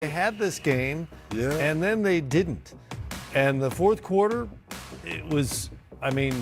They had this game, Yeah. and then they didn't. And the fourth quarter, it was ugly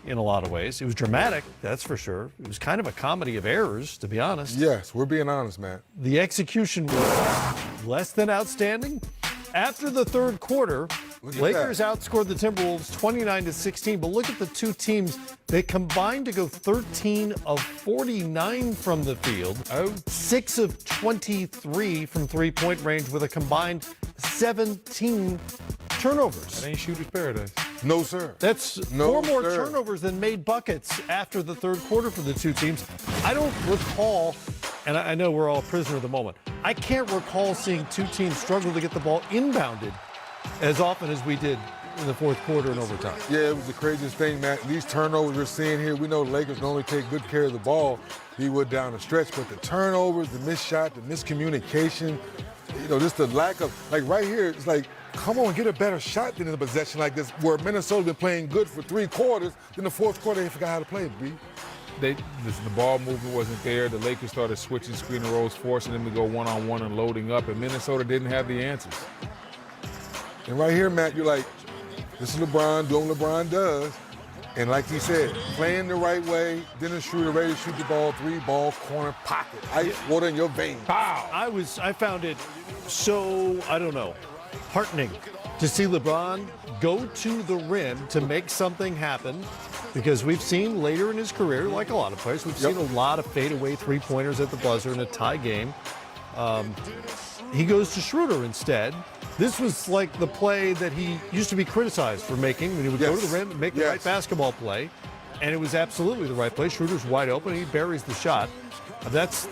in a lot of ways. It was dramatic, that's for sure. It was kind of a comedy of errors, to be honest. Yes, we're being honest, Matt. The execution was less than outstanding. After the third quarter, Lakers outscored the Timberwolves 29-16, but look at the two teams. They combined to go 13 of 49 from the field, 6 of 23 from three-point range with a combined 17 turnovers. That ain't shooter's paradise. No, sir. That's four more turnovers than made buckets after the third quarter for the two teams. I don't recall, and I know we're all prisoner of the moment, I can't recall seeing two teams struggle to get the ball inbounded as often as we did in the fourth quarter and overtime. Yeah, it was the craziest thing, Matt. These turnovers we're seeing here, we know the Lakers normally take good care of the ball, he would down the stretch, but the turnovers, the missed shot, the miscommunication, just the lack of, like right here, it's like, come on, get a better shot than in a possession like this, where Minnesota's been playing good for 3 quarters, then the fourth quarter they forgot how to play it, B. The ball movement wasn't there. The Lakers started switching screen and rolls, forcing them to go one-on-one and loading up, and Minnesota didn't have the answers. And right here, Matt, you're like, this is LeBron doing what LeBron does. And like he said, playing the right way, Dennis Schroeder ready to shoot the ball, 3-ball corner pocket. Ice water in your veins. Pow! I found it so, I don't know, heartening to see LeBron go to the rim to make something happen, because we've seen later in his career, like a lot of players, we've seen a lot of fadeaway three-pointers at the buzzer in a tie game. He goes to Schroeder instead. This was like the play that he used to be criticized for making, when he would go to the rim and make the right basketball play. And it was absolutely the right play. Schroeder's wide open, he buries the shot. That's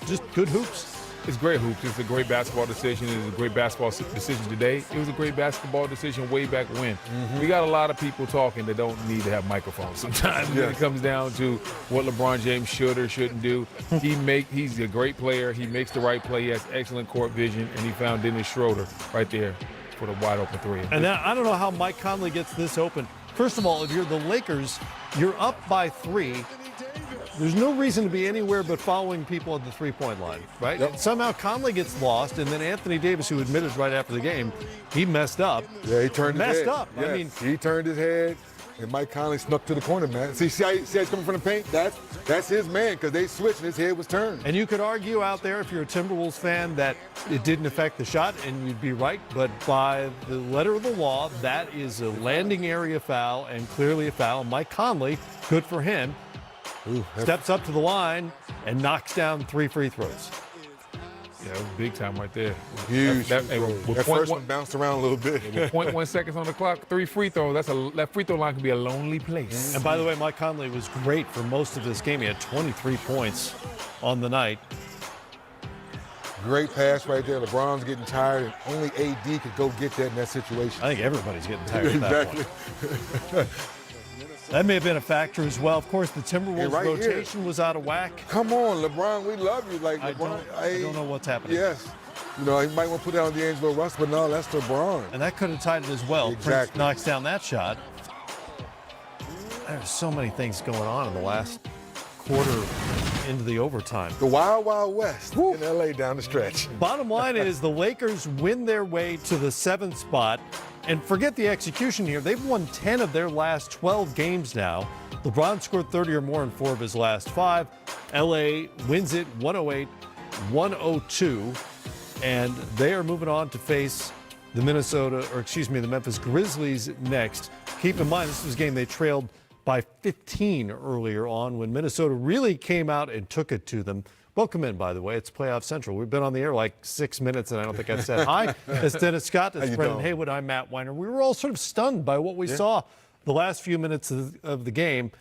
just good hoops. It's great hoops. It's a great basketball decision. It's a great basketball decision today. It was a great basketball decision way back when. We got a lot of people talking that don't need to have microphones sometimes when it comes down to what LeBron James should or shouldn't do. He's a great player. He makes the right play. He has excellent court vision, and he found Dennis Schroeder right there for the wide open three. And now, I don't know how Mike Conley gets this open. First of all, if you're the Lakers, you're up by 3. There's no reason to be anywhere but following people at the three-point line, right? Yep. Somehow Conley gets lost, and then Anthony Davis, who admitted right after the game, he messed up. Yeah, he turned his head. Messed up. Yes. I mean, he turned his head, and Mike Conley snuck to the corner, man. See how he's coming from the paint? That's his man, because they switched and his head was turned. and you could argue out there, if you're a Timberwolves fan, that it didn't affect the shot, and you'd be right. But by the letter of the law, that is a landing area foul, and clearly a foul. Mike Conley, good for him, steps up to the line and knocks down 3 free throws. Yeah, it was big time right there. Huge. That first one bounced around a little bit. With 0.1 seconds on the clock, 3 free throws. That free throw line can be a lonely place. And by the way, Mike Conley was great for most of this game. He had 23 points on the night. Great pass right there. LeBron's getting tired, and only AD could go get that in that situation. I think everybody's getting tired of that one. That may have been a factor as well. Of course, the Timberwolves rotation was out of whack. Come on, LeBron, we love you. Like LeBron, I don't know what's happening. Yes. He might want to put that on D'Angelo Russell, but no, that's LeBron. And that could have tied it as well. Exactly. Prince knocks down that shot. There's so many things going on in the last quarter into the overtime. The Wild Wild West in LA down the stretch. Bottom line is the Lakers win their way to the 7th spot. And forget the execution here. They've won 10 of their last 12 games now. LeBron scored 30 or more in 4 of his last 5. LA wins it 108-102. And they are moving on to face the Memphis Grizzlies next. Keep in mind, this was a game they trailed by 15 earlier on when Minnesota really came out and took it to them. Welcome in, by the way. It's Playoff Central. We've been on the air like 6 minutes, and I don't think I've said hi. It's Dennis Scott. It's Brendan Haywood. I'm Matt Weiner. We were all sort of stunned by what we saw the last few minutes of the game.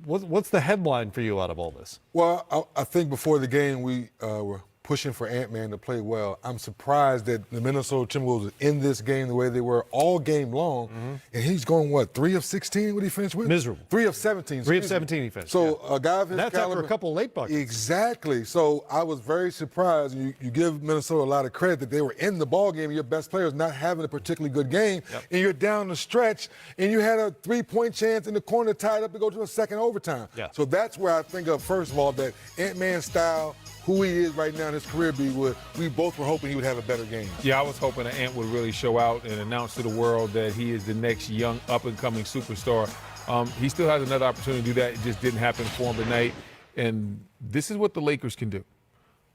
What's the headline for you out of all this? Well, I think before the game we were pushing for Ant-Man to play well. I'm surprised that the Minnesota Timberwolves are in this game the way they were all game long. And he's going, 3 of 16? What did he finish with? Miserable. 3 of 17. 3 of 17 he finished. So a guy of his that's caliber. After a couple late buckets. Exactly. So I was very surprised. You give Minnesota a lot of credit that they were in the ball game. Your best players not having a particularly good game. And you're down the stretch, and you had a 3-point chance in the corner tied up to go to a second overtime. So that's where I think of, first of all, that Ant-Man style, who he is right now in his career, we both were hoping he would have a better game. Yeah, I was hoping that Ant would really show out and announce to the world that he is the next young up-and-coming superstar. He still has another opportunity to do that. It just didn't happen for him tonight. And this is what the Lakers can do.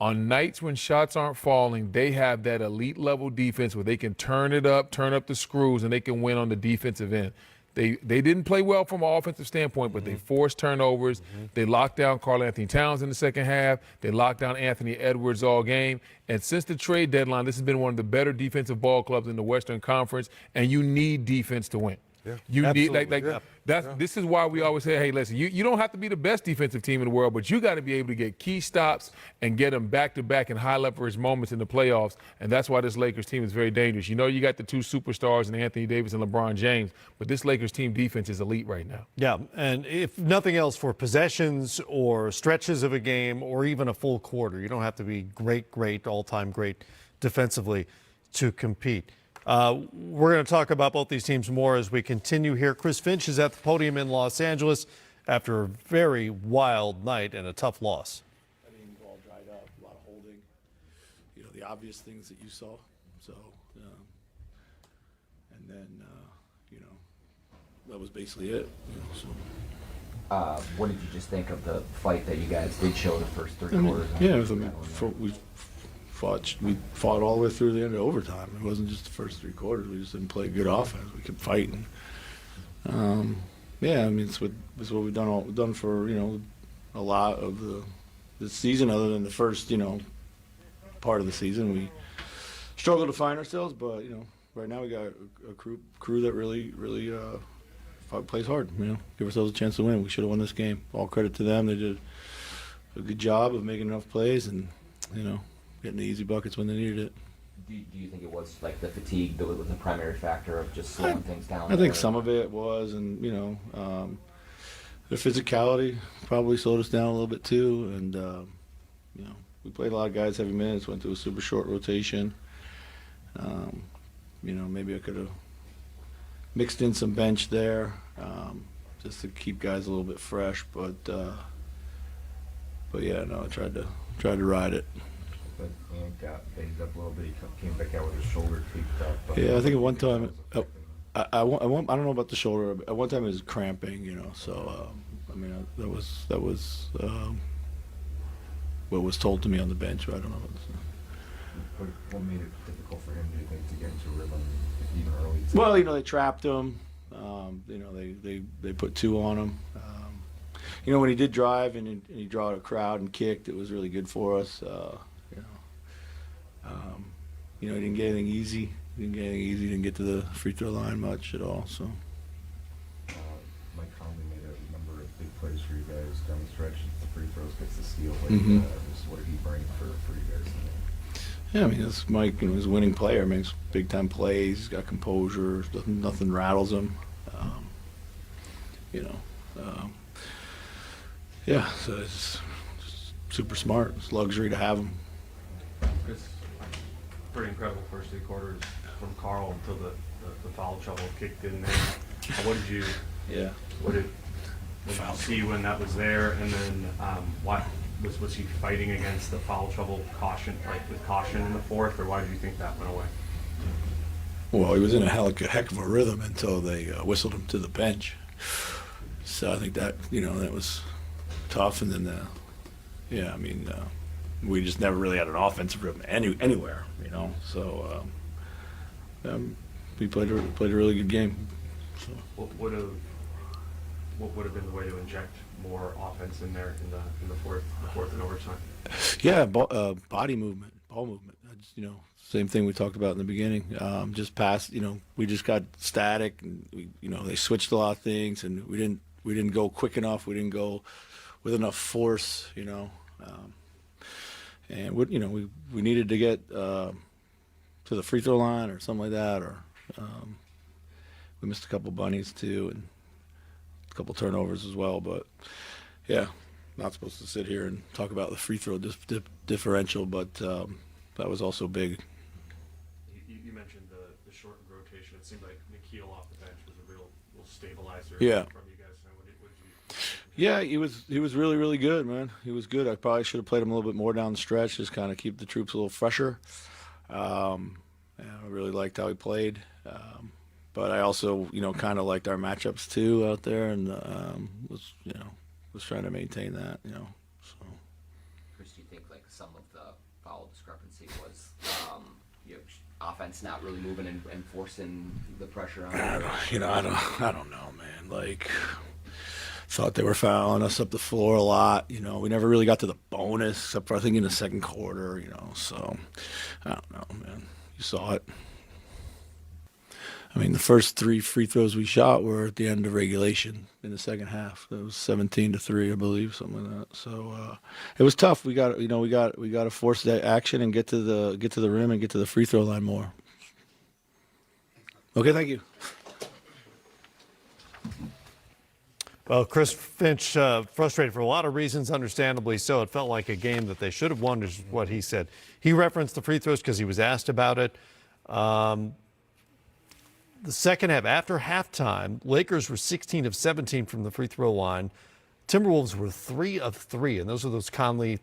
On nights when shots aren't falling, they have that elite level defense where they can turn it up, turn up the screws, and they can win on the defensive end. They didn't play well from an offensive standpoint, but they forced turnovers. They locked down Karl Anthony Towns in the second half. They locked down Anthony Edwards all game. And since the trade deadline, this has been one of the better defensive ball clubs in the Western Conference, and you need defense to win. Yeah. You need Yeah. This is why we always say, hey, listen, you don't have to be the best defensive team in the world, but you got to be able to get key stops and get them back to back in high leverage moments in the playoffs. And that's why this Lakers team is very dangerous. You know, you got the two superstars in Anthony Davis and LeBron James, but this Lakers team defense is elite right now. Yeah, and if nothing else, for possessions or stretches of a game or even a full quarter, you don't have to be great, all-time great defensively to compete. We're going to talk about both these teams more as we continue here. Chris Finch is at the podium in Los Angeles after a very wild night and a tough loss. I mean, we're all dried up, a lot of holding. You know, the obvious things that you saw. So, and then, you know, that was basically it. You know, so. What did you just think of the fight that you guys did show the first three quarters? Yeah, it was, we fought all the way through the end of overtime. It wasn't just the first three quarters. We just didn't play good offense. We kept fighting. Yeah, I mean, it's what we've done for, you know, a lot of the season, other than the first, you know, part of the season. We struggled to find ourselves, but, you know, right now we got a crew that really plays hard. You know, give ourselves a chance to win. We should have won this game. All credit to them. They did a good job of making enough plays and, you know, getting the easy buckets when they needed it. Do you think it was like the fatigue that was the primary factor of just slowing things down? I think some of it was, and, you know, the physicality probably slowed us down a little bit too. And, you know, we played a lot of guys heavy minutes, went to a super short rotation. You know, maybe I could have mixed in some bench there, just to keep guys a little bit fresh. But yeah, no, I tried to ride it. But Ant got banged up a little bit. He came back out with his shoulder tweaked up. Yeah, I think at one time, I don't know about the shoulder. At one time it was cramping, you know. So I mean, that was what was told to me on the bench. But I don't know. What made it difficult for him, do you think, to get into rhythm even early? Well, you know, they trapped him. You know, they put two on him. You know, when he did drive and he draw a crowd and kicked, it was really good for us. You know, he didn't get anything easy. He didn't get to the free throw line much at all. So. Mike Conley made a number of big plays for you guys down the stretch. The free throws, gets the steal. What did he bring for you guys? Yeah, I mean, that's Mike. You know, he's a winning player. I mean, he's big time plays. He's got composure. Nothing rattles him. You know. Yeah, so it's just super smart. It's a luxury to have him. It's pretty incredible first three quarters from Karl until the foul trouble kicked in there. What did you see when that was there? And then what was he fighting against the foul trouble with caution in the fourth, or why did you think that went away? Well, he was in a heck of a rhythm until they whistled him to the bench. So I think that, you know, that was tough. And then, yeah, I mean, we just never really had an offensive rhythm anywhere, you know. So we played a really good game. So. What would have been the way to inject more offense in there in the fourth and overtime? Yeah, body movement, ball movement. You know, same thing we talked about in the beginning. Just past, you know, we just got static, and you know, they switched a lot of things, and we didn't go quick enough. We didn't go with enough force, you know. And you know, we needed to get to the free throw line or something like that, or we missed a couple bunnies too, and a couple turnovers as well. But yeah, not supposed to sit here and talk about the free throw differential, but that was also big. You mentioned the shortened rotation. It seemed like Nikhil off the bench was a real stabilizer Yeah. from you guys. What did you Yeah, he was really, really good, man. He was good. I probably should have played him a little bit more down the stretch, just kind of keep the troops a little fresher. Yeah, I really liked how he played. But I also, kind of liked our matchups too out there, and was trying to maintain that, So. Chris, do you think like some of the foul discrepancy was offense not really moving and forcing the pressure on? I don't know, man. Like, thought they were fouling us up the floor a lot. We never really got to the bonus, except for I think in the second quarter. So I don't know, man. You saw it. I mean, the first 3 free throws we shot were at the end of regulation in the second half. It was 17-3, I believe, something like that. So it was tough. We got to force that action and get to the rim and get to the free throw line more. Okay, thank you. Well, Chris Finch frustrated for a lot of reasons, understandably so. It felt like a game that they should have won, is what he said. He referenced the free throws because he was asked about it. The second half, after halftime, Lakers were 16 of 17 from the free throw line. Timberwolves were 3 of 3, and those are those Conley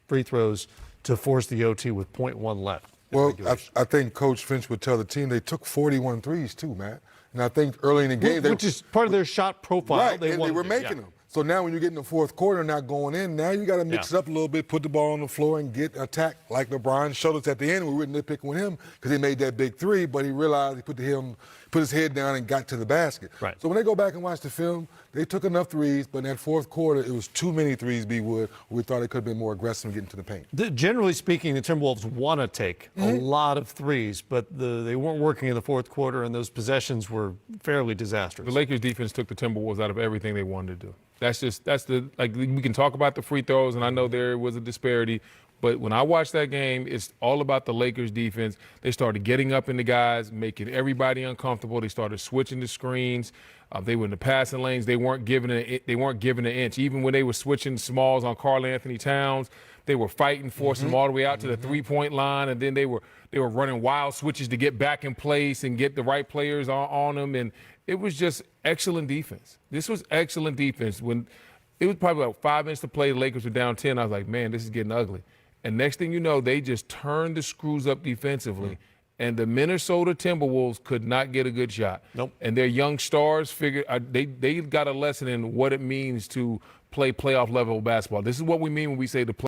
free throws to force the OT with 0.1 left. Well, I think Coach Finch would tell the team they took 41 threes too, Matt. And I think early in the game, which is part of their shot profile. Right, they were making them. So now when you get in the fourth quarter, not going in, now you got to mix it up a little bit, put the ball on the floor and get attacked like LeBron showed us at the end. We were nitpicking with him because he made that big 3, but he realized he put his head down and got to the basket. Right. So when they go back and watch the film, they took enough threes, but in that fourth quarter, it was too many threes, B-Wood. We thought they could have been more aggressive in getting to the paint. Generally speaking, the Timberwolves want to take a lot of threes, but they weren't working in the fourth quarter, and those possessions were fairly disastrous. The Lakers defense took the Timberwolves out of everything they wanted to do. We can talk about the free throws, and I know there was a disparity, but when I watched that game, it's all about the Lakers defense. They started getting up in the guys, making everybody uncomfortable. They started switching the screens. They were in the passing lanes. They weren't giving an inch. Even when they were switching smalls on Karl Anthony Towns, they were fighting, forcing them all the way out to the three-point line, and then they were running wild switches to get back in place and get the right players on them. And it was just excellent defense. This was excellent defense. When it was probably about 5 minutes to play, the Lakers were down 10. I was like, man, this is getting ugly. And next thing you know, they just turned the screws up defensively. And the Minnesota Timberwolves could not get a good shot. Nope. And their young stars figured they got a lesson in what it means to play playoff level basketball. This is what we mean when we say the play.